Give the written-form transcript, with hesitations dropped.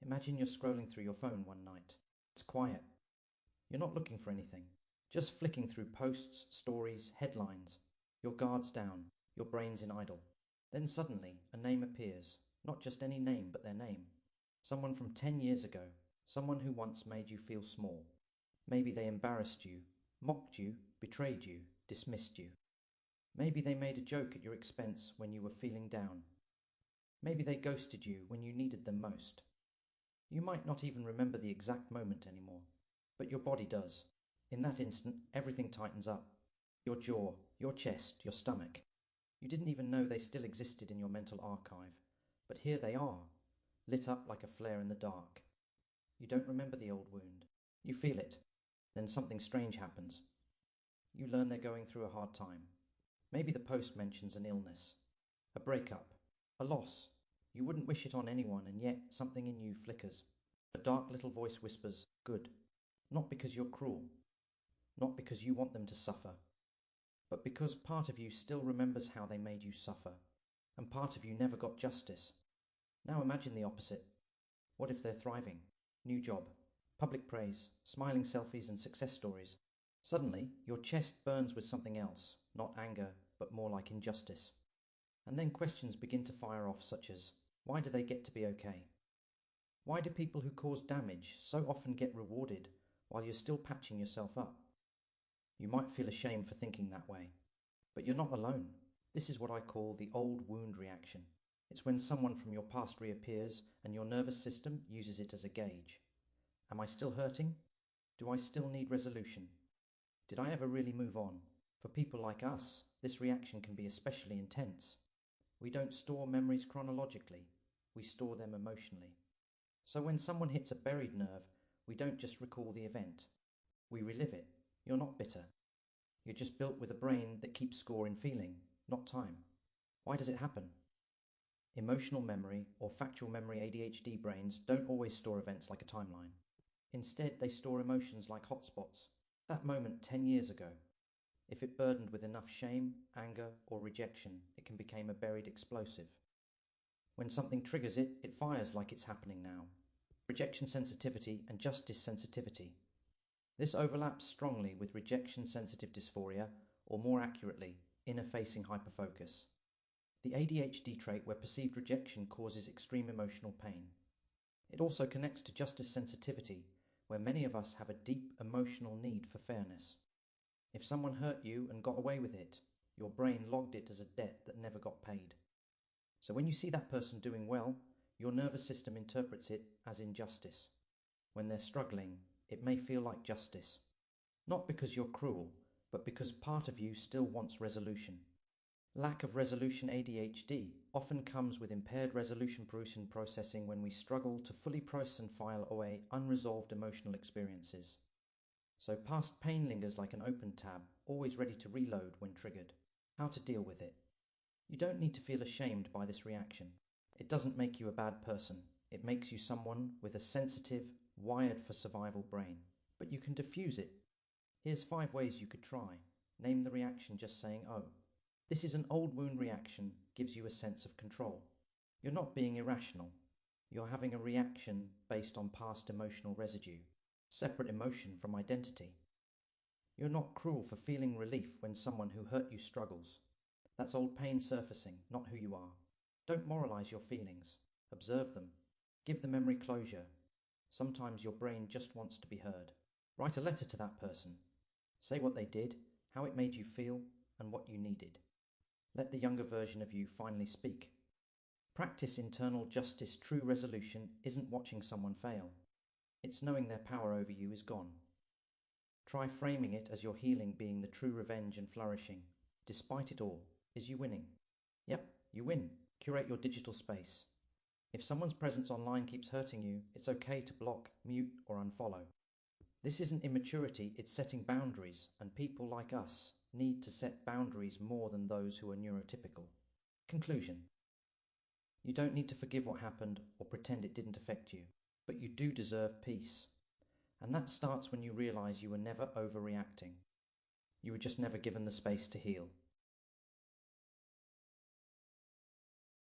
Imagine you're scrolling through your phone one night. It's quiet. You're not looking for anything. Just flicking through posts, stories, headlines. Your guard's down. Your brain's in idle. Then suddenly, a name appears. Not just any name, but their name. Someone from 10 years ago. Someone who once made you feel small. Maybe they embarrassed you, mocked you, betrayed you, dismissed you. Maybe they made a joke at your expense when you were feeling down. Maybe they ghosted you when you needed them most. You might not even remember the exact moment anymore, but your body does. In that instant, everything tightens up. Your jaw, your chest, your stomach. You didn't even know they still existed in your mental archive, but here they are, lit up like a flare in the dark. You don't remember the old wound. You feel it. Then something strange happens. You learn they're going through a hard time. Maybe the post mentions an illness, a breakup, a loss. You wouldn't wish it on anyone, and yet something in you flickers. A dark little voice whispers, good. Not because you're cruel. Not because you want them to suffer. But because part of you still remembers how they made you suffer, and part of you never got justice. Now imagine the opposite. What if they're thriving? New job, public praise, smiling selfies and success stories. Suddenly, your chest burns with something else, not anger, but more like injustice. And then questions begin to fire off such as, why do they get to be okay? Why do people who cause damage so often get rewarded while you're still patching yourself up? You might feel ashamed for thinking that way, but you're not alone. This is what I call the old wound reaction. It's when someone from your past reappears and your nervous system uses it as a gauge. Am I still hurting? Do I still need resolution? Did I ever really move on? For people like us, this reaction can be especially intense. We don't store memories chronologically, we store them emotionally. So when someone hits a buried nerve, we don't just recall the event. We relive it. You're not bitter. You're just built with a brain that keeps score in feeling, not time. Why does it happen? Emotional memory or factual memory ADHD brains don't always store events like a timeline. Instead, they store emotions like hotspots. That moment 10 years ago. If it burdened with enough shame, anger, or rejection, it can become a buried explosive. When something triggers it, it fires like it's happening now. Rejection sensitivity and justice sensitivity. This overlaps strongly with rejection sensitive dysphoria, or more accurately, inner-facing hyperfocus. The ADHD trait where perceived rejection causes extreme emotional pain. It also connects to justice sensitivity, where many of us have a deep emotional need for fairness. If someone hurt you and got away with it, your brain logged it as a debt that never got paid. So when you see that person doing well, your nervous system interprets it as injustice. When they're struggling, it may feel like justice. Not because you're cruel, but because part of you still wants resolution. Lack of resolution ADHD often comes with impaired resolution processing when we struggle to fully process and file away unresolved emotional experiences. So past pain lingers like an open tab, always ready to reload when triggered. How to deal with it? You don't need to feel ashamed by this reaction. It doesn't make you a bad person. It makes you someone with a sensitive, wired for survival brain. But you can diffuse it. Here's 5 ways you could try. Name the reaction just saying, oh. This is an old wound reaction, gives you a sense of control. You're not being irrational. You're having a reaction based on past emotional residue. Separate emotion from identity. You're not cruel for feeling relief when someone who hurt you struggles. That's old pain surfacing, not who you are. Don't moralize your feelings. Observe them. Give the memory closure. Sometimes your brain just wants to be heard. Write a letter to that person. Say what they did, how it made you feel, and what you needed. Let the younger version of you finally speak. Practice internal justice. True resolution isn't watching someone fail. It's knowing their power over you is gone. Try framing it as your healing being the true revenge and flourishing. Despite it all, is you winning? Yep, you win. Curate your digital space. If someone's presence online keeps hurting you, it's okay to block, mute, or unfollow. This isn't immaturity, it's setting boundaries, and people like us need to set boundaries more than those who are neurotypical. Conclusion. You don't need to forgive what happened or pretend it didn't affect you. But you do deserve peace. And that starts when you realize you were never overreacting. You were just never given the space to heal.